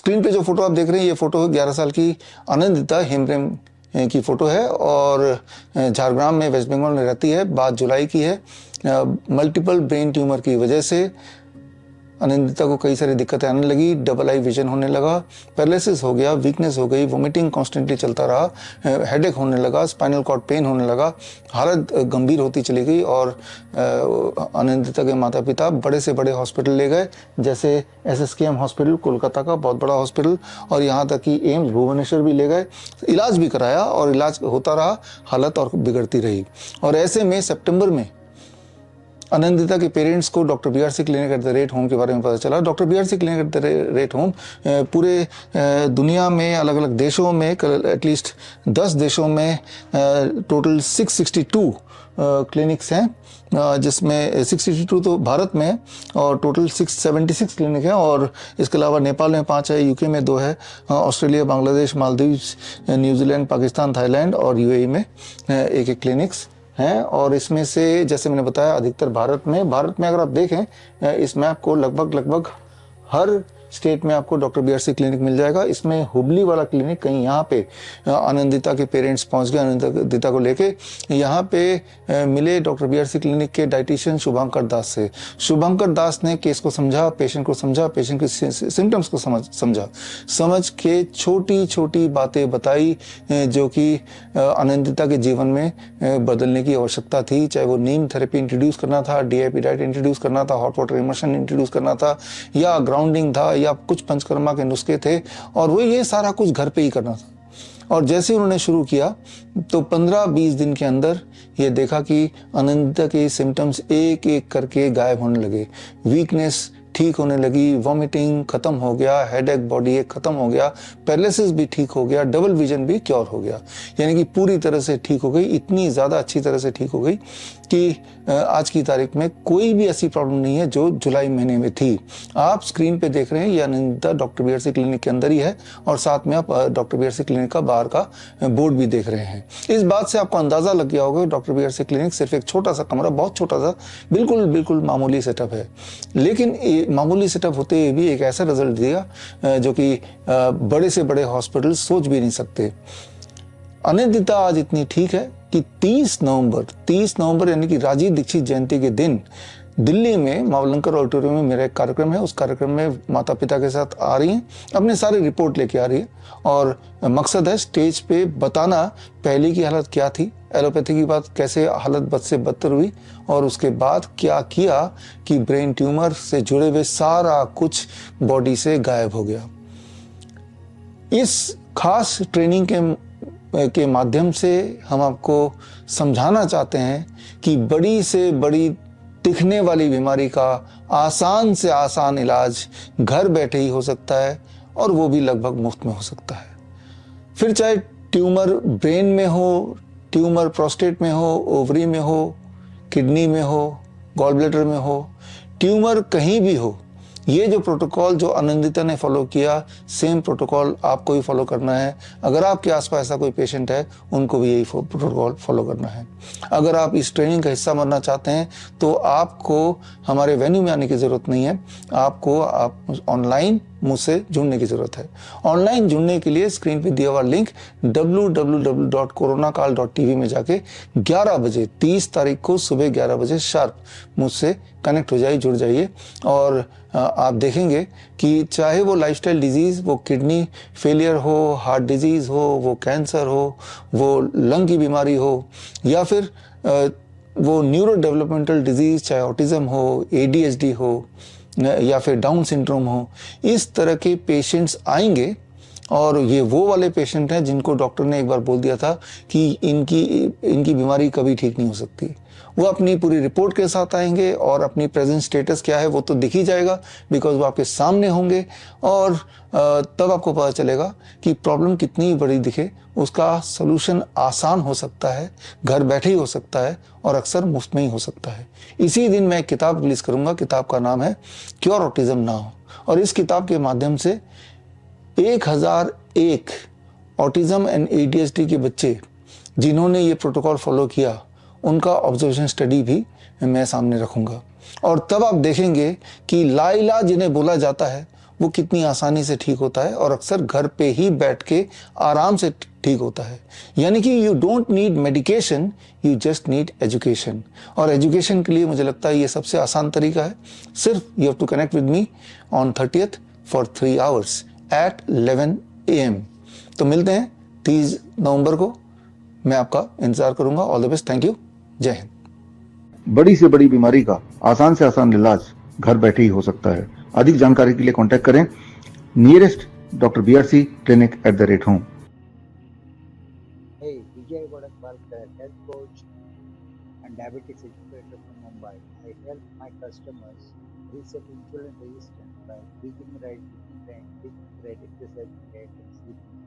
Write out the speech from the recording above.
Screen पे जो photo आप देख रहे हैं ये फोटो 11 साल की आनंदिता हेम्ब्रम की फोटो है और झारग्राम में वेस्ट बंगाल में रहती है। बात जुलाई की है। मल्टीपल ब्रेन ट्यूमर की वजह से आनंदिता को कई सारी दिक्कतें आने लगी। डबल आई विजन होने लगा, पैरालिसिस हो गया, वीकनेस हो गई, वोमिटिंग कॉन्स्टेंटली चलता रहा, हेडेक होने लगा, स्पाइनल कॉर्ड पेन होने लगा, हालत गंभीर होती चली गई और आनंदिता के माता पिता बड़े से बड़े हॉस्पिटल ले गए, जैसे SSKM हॉस्पिटल कोलकाता का बहुत बड़ा हॉस्पिटल, और यहाँ तक कि एम्स भुवनेश्वर भी ले गए। इलाज भी कराया और इलाज होता रहा, हालत और बिगड़ती रही। और ऐसे में सितंबर में आनंदिता के पेरेंट्स को doctor BRC clinic at the rate home के बारे में पता चला। Doctor BRC clinic at the rate home पूरे दुनिया में अलग अलग देशों में एटलीस्ट 10 देशों में टोटल 662 क्लिनिक्स हैं, जिसमें 62 तो भारत में है और टोटल 676 क्लिनिक हैं। और इसके अलावा नेपाल में 5 है, UK में 2 है, Australia, Bangladesh, Maldives, New Zealand, Pakistan, Thailand और UAE में एक क्लिनिक्स हैं। और इसमें से जैसे मैंने बताया अधिकतर भारत में अगर आप देखें इस मैप को, लगभग हर स्टेट में आपको डॉक्टर BRC क्लिनिक मिल जाएगा। इसमें हुबली वाला क्लिनिक कहीं यहाँ पे आनंदिता के पेरेंट्स पहुँच गए आनंदिता को लेके। यहाँ पे मिले डॉक्टर BRC क्लिनिक के डाइटिशियन शुभंकर दास से। शुभंकर दास ने केस को समझा, पेशेंट को समझा, पेशेंट के सिम्टम्स को समझ के छोटी छोटी बातें बताई जो कि आनंदिता के जीवन में बदलने की आवश्यकता थी। चाहे वो नीम थेरेपी इंट्रोड्यूस करना था, DIP डाइट इंट्रोड्यूस करना था, हॉट वाटर इमर्शन इंट्रोड्यूस करना था, या ग्राउंडिंग था, या कुछ पंचकर्मा के नुस्खे थे, और वो ये सारा कुछ घर पे ही करना था। और जैसे उन्होंने शुरू किया तो 15-20 दिन के अंदर ये देखा कि आनंदिता के सिम्टम्स एक एक करके गायब होने लगे। वीकनेस ठीक होने लगी, वॉमिटिंग खत्म हो गया, हेडेक, बॉडी एक खत्म हो गया, पैरालिसिस भी ठीक हो गया, डबल विजन भी क्योर हो गया। यानी कि पूरी तरह से ठीक हो गई, इतनी ज़्यादा अच्छी तरह से ठीक हो गई कि आज की तारीख में कोई भी ऐसी प्रॉब्लम नहीं है जो जुलाई महीने में थी। आप स्क्रीन पे देख रहे हैं ये आनंदिता डॉक्टर BRC क्लिनिक के अंदर ही है और साथ में आप डॉक्टर BRC क्लिनिक का बाहर का बोर्ड भी देख रहे हैं। इस बात से आपको अंदाजा लग गया होगा डॉक्टर BRC क्लिनिक सिर्फ एक छोटा सा कमरा, बहुत छोटा सा, बिल्कुल मामूली सेटअप है, लेकिन मामूली सेटअप होते हुए भी एक ऐसा रिजल्ट दिया जो कि बड़े से बड़े हॉस्पिटल सोच भी नहीं सकते। आनंदिता आज इतनी ठीक है कि 30 नवंबर यानी कि राजीव दीक्षित जयंती के दिन दिल्ली में मावलंकर ऑडिटोरियम में मेरा एक कार्यक्रम है। उस कार्यक्रम में माता पिता के साथ आ रही हैं, अपने सारे रिपोर्ट लेके आ रही है और मकसद है स्टेज पे बताना पहले की हालत क्या थी, एलोपैथी की बात कैसे हालत बद से बदतर हुई और उसके बाद क्या किया कि ब्रेन ट्यूमर से जुड़े हुए सारा कुछ बॉडी से गायब हो गया। इस खास ट्रेनिंग के माध्यम से हम आपको समझाना चाहते हैं कि बड़ी से बड़ी दिखने वाली बीमारी का आसान से आसान इलाज घर बैठे ही हो सकता है और वो भी लगभग मुफ्त में हो सकता है। फिर चाहे ट्यूमर ब्रेन में हो, ट्यूमर प्रोस्टेट में हो, ओवरी में हो, किडनी में हो, गॉल ब्लैडर में हो, ट्यूमर कहीं भी हो, ये जो प्रोटोकॉल जो आनंदिता ने फॉलो किया सेम प्रोटोकॉल आपको भी फॉलो करना है। अगर आपके आसपास ऐसा कोई पेशेंट है उनको भी यही प्रोटोकॉल फॉलो करना है। अगर आप इस ट्रेनिंग का हिस्सा बनना चाहते हैं तो आपको हमारे वेन्यू में आने की ज़रूरत नहीं है, आपको ऑनलाइन मुझसे जुड़ने की ज़रूरत है। ऑनलाइन जुड़ने के लिए स्क्रीन पे दिया हुआ लिंक www.coronakal.tv में जाके 11 बजे 30 तारीख को सुबह 11 बजे शार्प मुझसे कनेक्ट हो जाइए, जुड़ जाइए और आप देखेंगे कि चाहे वो लाइफस्टाइल डिजीज़, वो किडनी फेलियर हो, हार्ट डिजीज़ हो, वो कैंसर हो, वो लंग की बीमारी हो, या फिर वो न्यूरो डेवलपमेंटल डिजीज़, चाहे ऑटिज़म हो, ADHD हो या फिर डाउन सिंड्रोम हो, इस तरह के पेशेंट्स आएंगे। और ये वो वाले पेशेंट हैं जिनको डॉक्टर ने एक बार बोल दिया था कि इनकी बीमारी कभी ठीक नहीं हो सकती। वो अपनी पूरी रिपोर्ट के साथ आएंगे और अपनी प्रेजेंट स्टेटस क्या है वो तो दिख ही जाएगा, बिकॉज वो आपके सामने होंगे और तब आपको पता चलेगा कि प्रॉब्लम कितनी बड़ी दिखे उसका सलूशन आसान हो सकता है, घर बैठे ही हो सकता है और अक्सर मुफ्त में ही हो सकता है। इसी दिन मैं एक किताब रिलीज करूंगा, किताब का नाम है क्योर ऑटिज्म नाउ, और इस किताब के माध्यम से 1001 ऑटिज्म एंड ADHD के बच्चे जिन्होंने ये प्रोटोकॉल फॉलो किया उनका ऑब्जर्वेशन स्टडी भी मैं सामने रखूंगा। और तब आप देखेंगे कि लाइलाज जिन्हें बोला जाता है वो कितनी आसानी से ठीक होता है और अक्सर घर पे ही बैठ के आराम से ठीक होता है। यानी कि you don't need medication, you just need education. और एजुकेशन के लिए मुझे लगता है ये सबसे आसान तरीका है। सिर्फ you have to connect with me on 30th for 3 hours at 11 AM। तो मिलते हैं 30 नवंबर को। मैं आपका इंतजार करूंगा। All the best. Thank you. जय हिंद। बड़ी से बड़ी बीमारी का आसान से आसान इलाज घर बैठे ही हो सकता है। अधिक जानकारी के लिए कांटेक्ट करें nearest doctor BRC clinic@home। Hey, Vijay Godakbalkar, health coach and diabetes educator from Mumbai. I help my customers reset insulin resistance by eating right, eating right exercise right, and sleeping